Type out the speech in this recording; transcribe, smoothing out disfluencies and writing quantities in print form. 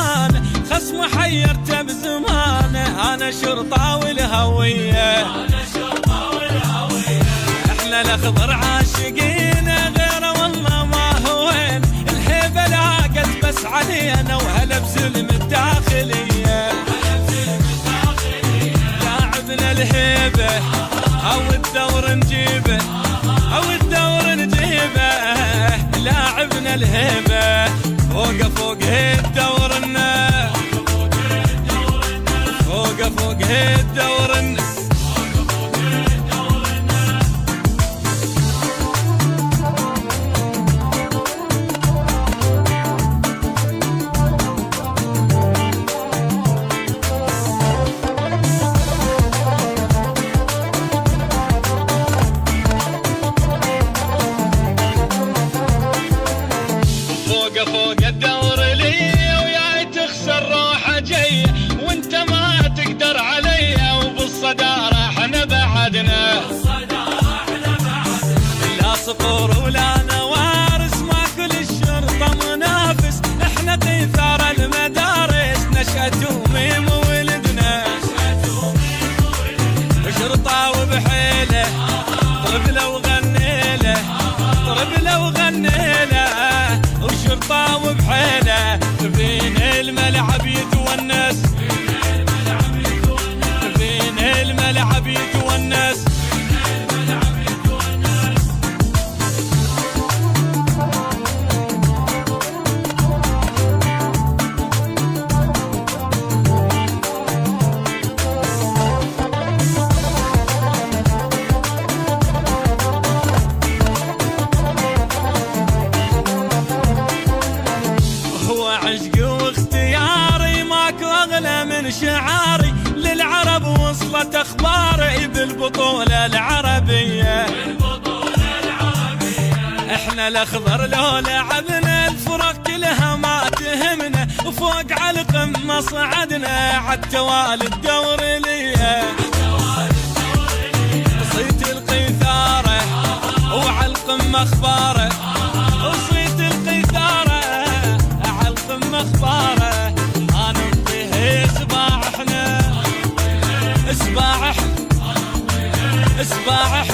زمانه، خصم حيرته بزمانه. انا شرطة والهوية، احنا الاخضر عاشقين غيره والله ما هوين. الهيبة لاقت بس علينا وهلا بسلم الداخلية. لاعبنا الهيبة او الدور نجيبه، او الدور نجيبه. لاعبنا الهيبة فوق الدور، فوق الدور. فوق الدور لي وياي تخسر روحه جايه، وانت ما تقدر علي. وبالصدارة احنا بعدنا، لا صقور ولا نوارس، ما كل الشرطة منافس. احنا قيثار المدارس، نشأة وميم ولدنا. شرطة وبحيله طرب له وغنيله، طرب له وغنيله. وشرطة وبحيله بين الملعب يتونس، بين الملعب يتونس. عشقي واختياري ماكو اغلى من شعاري، للعرب وصلت اخباري بالبطولة العربية. احنا الاخضر لو لعبنا الفرق كلها ما تهمنا، وفوق على القمة صعدنا عالتوالي الدور ليه. صيت القيثارة وعلى القمة اخباره، وصيت القيثارة اخباره. انا نطيه سباع، احنا سباع، سباع.